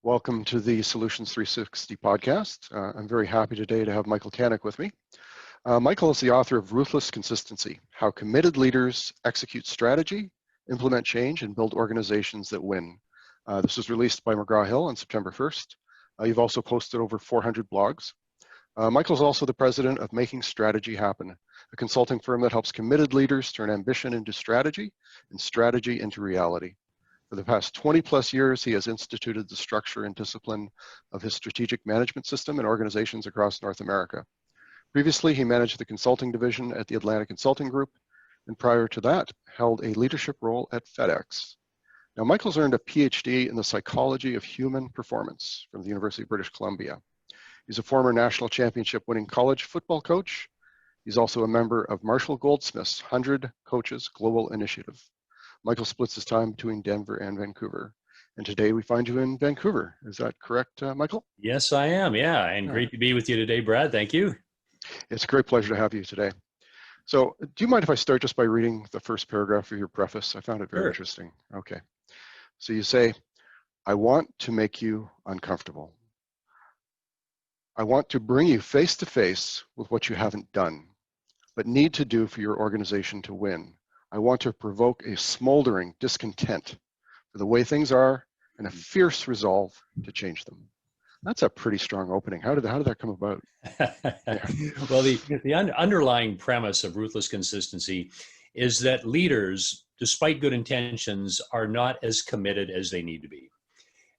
Welcome to the Solutions360 podcast. I'm very happy today to have Michael Canic with me. Michael is the author of Ruthless Consistency: How Committed Leaders Execute Strategy, Implement Change, and Build Organizations That Win. This was released by McGraw-Hill on September 1st. You've also posted over 400 blogs. Michael's also the president of Making Strategy Happen, a consulting firm that helps committed leaders turn ambition into strategy and strategy into reality. For the past 20 plus years, he has instituted the structure and discipline of his strategic management system in organizations across North America. Previously, he managed the consulting division at the Atlantic Consulting Group, and prior to that, held a leadership role at FedEx. Now, Michael's earned a PhD in the psychology of human performance from the University of British Columbia. He's a former national championship winning college football coach. He's also a member of Marshall Goldsmith's 100 Coaches Global Initiative. Michael splits his time between Denver and Vancouver. And today we find you in Vancouver. Is that correct, Michael? Yes, I am. Yeah. And great to be with you today, Brad. Thank you. It's a great pleasure to have you today. So do you mind if I start just by reading the first paragraph of your preface? I found it very interesting. Okay. So you say, I want to make you uncomfortable. I want to bring you face to face with what you haven't done, but need to do for your organization to win. I want to provoke a smoldering discontent for the way things are and a fierce resolve to change them. That's a pretty strong opening. How did that come about? Yeah. Well, the underlying premise of Ruthless Consistency is that leaders, despite good intentions, are not as committed as they need to be.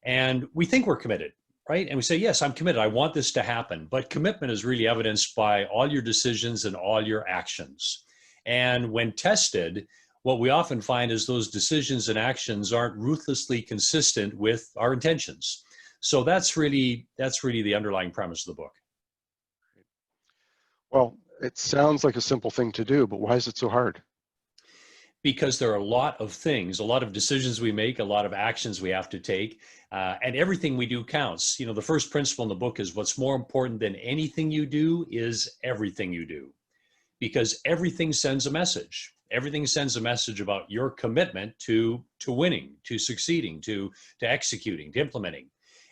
And we think we're committed, right? And we say, yes, I'm committed. I want this to happen. But commitment is really evidenced by all your decisions and all your actions. And when tested, what we often find is those decisions and actions aren't ruthlessly consistent with our intentions. So that's really the underlying premise of the book. Well, it sounds like a simple thing to do, but why is it so hard? Because there are a lot of things, a lot of decisions we make, a lot of actions we have to take, and everything we do counts. You know, the first principle in the book is what's more important than anything you do is everything you do. Because everything sends a message. Everything sends a message about your commitment to winning, to succeeding, to executing, to implementing.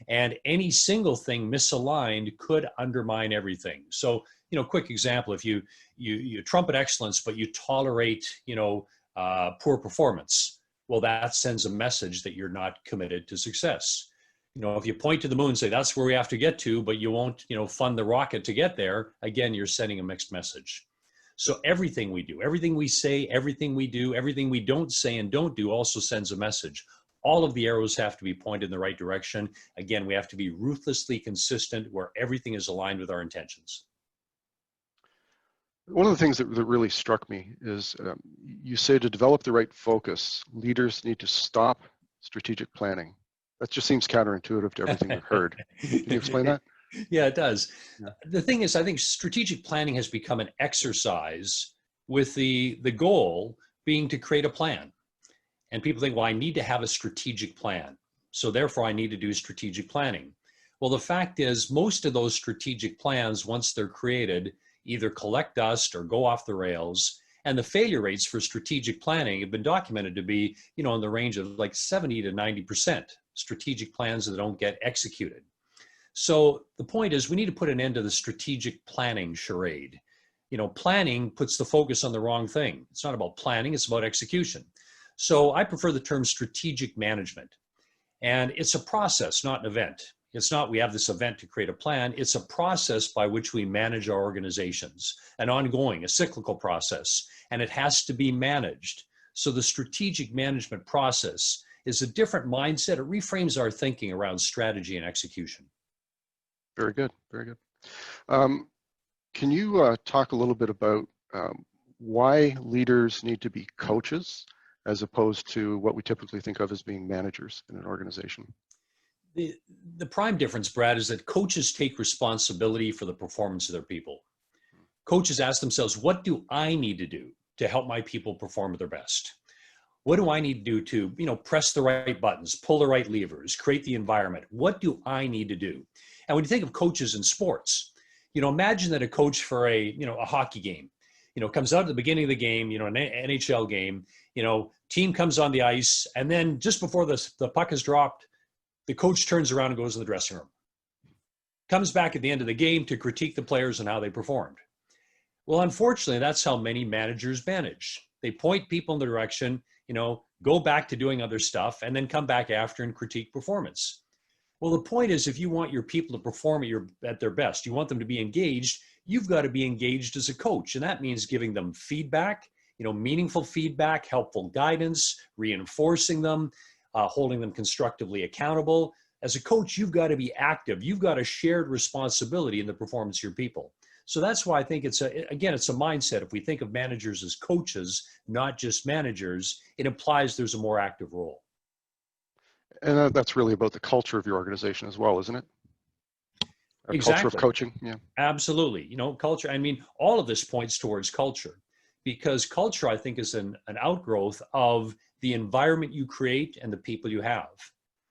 And any single thing misaligned could undermine everything. So, you know, quick example, if you trumpet excellence, but you tolerate, poor performance, well, that sends a message that you're not committed to success. You know, if you point to the moon and say, that's where we have to get to, but you won't, fund the rocket to get there, again, you're sending a mixed message. So everything we do, everything we say, everything we do, everything we don't say and don't do also sends a message. All of the arrows have to be pointed in the right direction. Again, we have to be ruthlessly consistent where everything is aligned with our intentions. One of the things that really struck me is you say to develop the right focus, leaders need to stop strategic planning. That just seems counterintuitive to everything we've heard. Can you explain that? Yeah, it does. Yeah. The thing is, I think strategic planning has become an exercise with the goal being to create a plan. And people think, well, I need to have a strategic plan. So therefore, I need to do strategic planning. Well, the fact is, most of those strategic plans, once they're created, either collect dust or go off the rails. And the failure rates for strategic planning have been documented to be, in the range of like 70 to 90% strategic plans that don't get executed. So the point is we need to put an end to the strategic planning charade. Planning puts the focus on the wrong thing. It's not about planning, it's about execution. So I prefer the term strategic management. And it's a process, not an event. It's not we have this event to create a plan. It's a process by which we manage our organizations, an ongoing, a cyclical process, and it has to be managed. So the strategic management process is a different mindset. It reframes our thinking around strategy and execution. Very good, very good. Can you talk a little bit about why leaders need to be coaches as opposed to what we typically think of as being managers in an organization? The prime difference, Brad, is that coaches take responsibility for the performance of their people. Coaches ask themselves, what do I need to do to help my people perform at their best? What do I need to do to, press the right buttons, pull the right levers, create the environment? What do I need to do? And when you think of coaches in sports, imagine that a coach for a hockey game, comes out at the beginning of the game, an NHL game, Team comes on the ice, and then just before the puck is dropped, the coach turns around and goes to the dressing room. Comes back at the end of the game to critique the players and how they performed. Well, unfortunately, that's how many managers manage. They point people in the direction, go back to doing other stuff, and then come back after and critique performance. Well, the point is, if you want your people to perform at their best, you want them to be engaged, you've got to be engaged as a coach. And that means giving them feedback, meaningful feedback, helpful guidance, reinforcing them, holding them constructively accountable. As a coach, you've got to be active. You've got a shared responsibility in the performance of your people. So that's why I think it's a mindset. If we think of managers as coaches, not just managers, it implies there's a more active role. And that's really about the culture of your organization as well, isn't it? A Exactly. culture of coaching. Yeah. Absolutely. Culture. All of this points towards culture, because culture, I think, is an outgrowth of the environment you create and the people you have.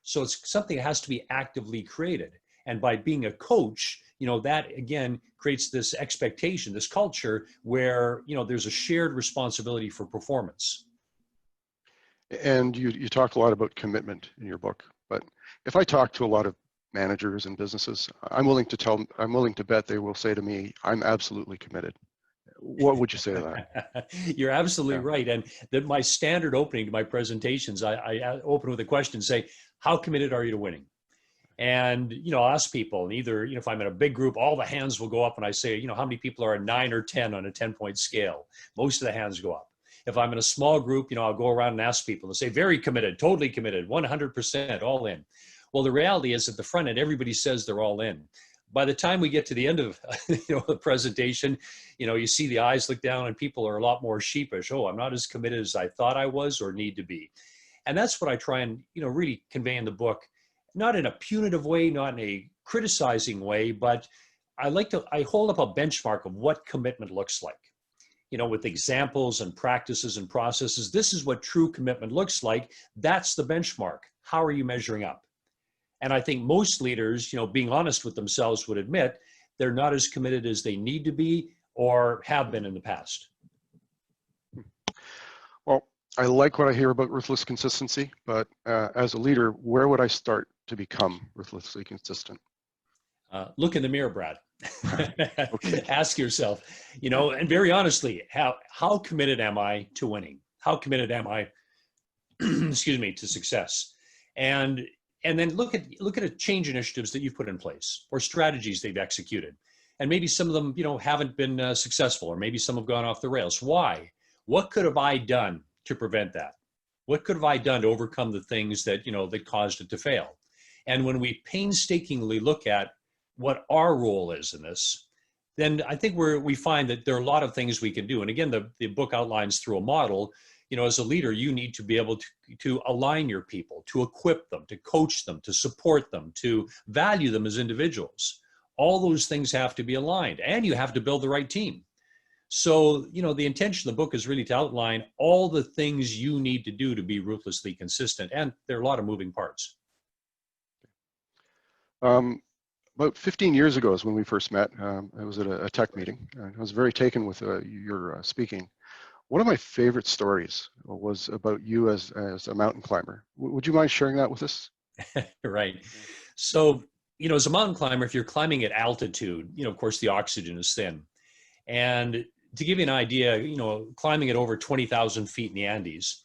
So it's something that has to be actively created. And by being a coach, that again creates this expectation, this culture where, there's a shared responsibility for performance. And you talk a lot about commitment in your book, but if I talk to a lot of managers and businesses, I'm willing to bet they will say to me, I'm absolutely committed. What would you say to that? You're absolutely right. And my standard opening to my presentations, I open with a question, say, how committed are you to winning? And, I'll ask people, and either, if I'm in a big group, all the hands will go up, and I say, how many people are a 9 or 10 on a 10-point scale? Most of the hands go up. If I'm in a small group, I'll go around and ask people to say, very committed, totally committed, 100%, all in. Well, the reality is at the front end, everybody says they're all in. By the time we get to the end of the presentation, you see the eyes look down and people are a lot more sheepish. Oh, I'm not as committed as I thought I was or need to be. And that's what I try and, really convey in the book, not in a punitive way, not in a criticizing way, but I hold up a benchmark of what commitment looks like. With examples and practices and processes, this is what true commitment looks like. That's the benchmark. How are you measuring up? And I think most leaders, being honest with themselves, would admit they're not as committed as they need to be or have been in the past. Well, I like what I hear about ruthless consistency, but as a leader, where would I start to become ruthlessly consistent? Look in the mirror, Brad. Okay. Ask yourself, and very honestly, how committed am I to winning? How committed am I, to success? And then look at change initiatives that you've put in place or strategies they've executed. And maybe some of them, haven't been successful, or maybe some have gone off the rails. Why? What could have I done to prevent that? What could have I done to overcome the things that, that caused it to fail? And when we painstakingly look at what our role is in this, then I think we find that there are a lot of things we can do. And again, the book outlines through a model, as a leader, you need to be able to align your people, to equip them, to coach them, to support them, to value them as individuals. All those things have to be aligned, and you have to build the right team. So, the intention of the book is really to outline all the things you need to do to be ruthlessly consistent. And there are a lot of moving parts. About 15 years ago is when we first met. I was at a tech meeting. I was very taken with your speaking. One of my favorite stories was about you as a mountain climber. Would you mind sharing that with us? Right. So, as a mountain climber, if you're climbing at altitude, of course, the oxygen is thin. And to give you an idea, climbing at over 20,000 feet in the Andes,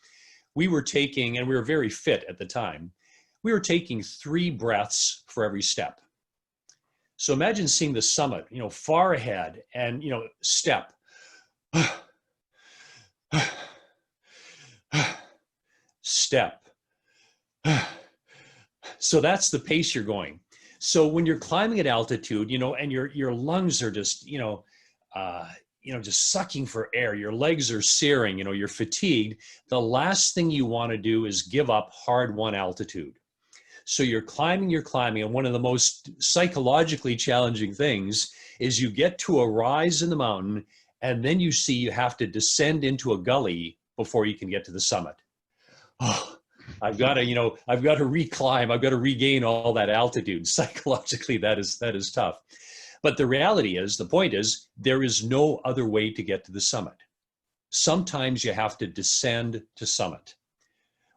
we were taking, and we were very fit at the time, we were taking 3 breaths for every step. So imagine seeing the summit, far ahead, and, step. Step. So that's the pace you're going. So when you're climbing at altitude, and your lungs are just, just sucking for air, your legs are searing, you're fatigued. The last thing you want to do is give up hard-won altitude. So you're climbing, and one of the most psychologically challenging things is you get to a rise in the mountain, and then you see you have to descend into a gully before you can get to the summit. Oh, I've got to reclimb. I've got to regain all that altitude. Psychologically, that is tough. But the reality is, the point is, there is no other way to get to the summit. sometimes you have to descend to summit.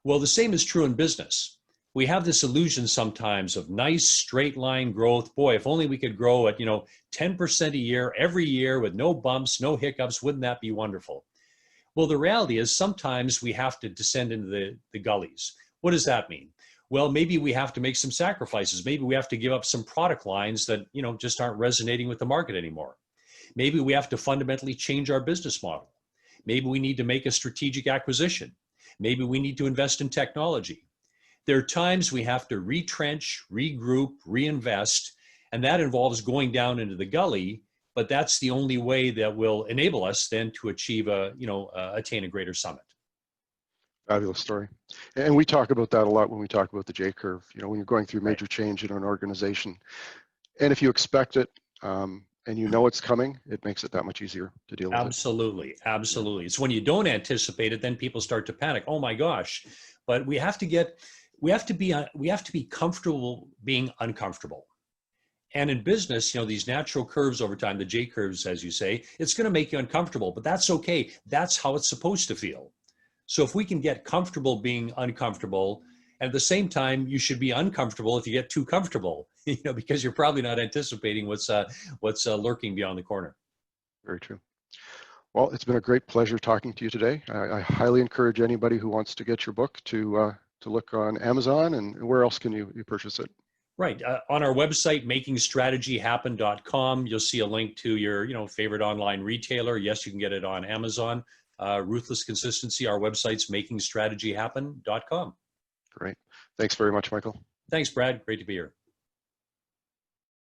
Well, the same is true in business. We have this illusion sometimes of nice straight line growth. Boy, if only we could grow at 10% a year, every year with no bumps, no hiccups, wouldn't that be wonderful? Well, the reality is sometimes we have to descend into the gullies. What does that mean? Well, maybe we have to make some sacrifices. Maybe we have to give up some product lines that just aren't resonating with the market anymore. Maybe we have to fundamentally change our business model. Maybe we need to make a strategic acquisition. Maybe we need to invest in technology. There are times we have to retrench, regroup, reinvest, and that involves going down into the gully, but that's the only way that will enable us then to achieve attain a greater summit. Fabulous story. And we talk about that a lot when we talk about the Jcurve, when you're going through major change in an organization. And if you expect it, and it's coming, it makes it that much easier to deal with. Absolutely. It's when you don't anticipate it, then people start to panic. Oh my gosh. But we have to be comfortable being uncomfortable. And in business, these natural curves over time, the Jcurves, as you say, it's going to make you uncomfortable, but that's okay. That's how it's supposed to feel. So if we can get comfortable being uncomfortable, and at the same time, you should be uncomfortable if you get too comfortable, because you're probably not anticipating what's lurking beyond the corner. Very true. Well, it's been a great pleasure talking to you today. I highly encourage anybody who wants to get your book to look on Amazon, and where else can you purchase it? Right. On our website, makingstrategyhappen.com, you'll see a link to your favorite online retailer. Yes, you can get it on Amazon. Ruthless Consistency, our website's makingstrategyhappen.com. Great. Thanks very much, Michael. Thanks, Brad. Great to be here.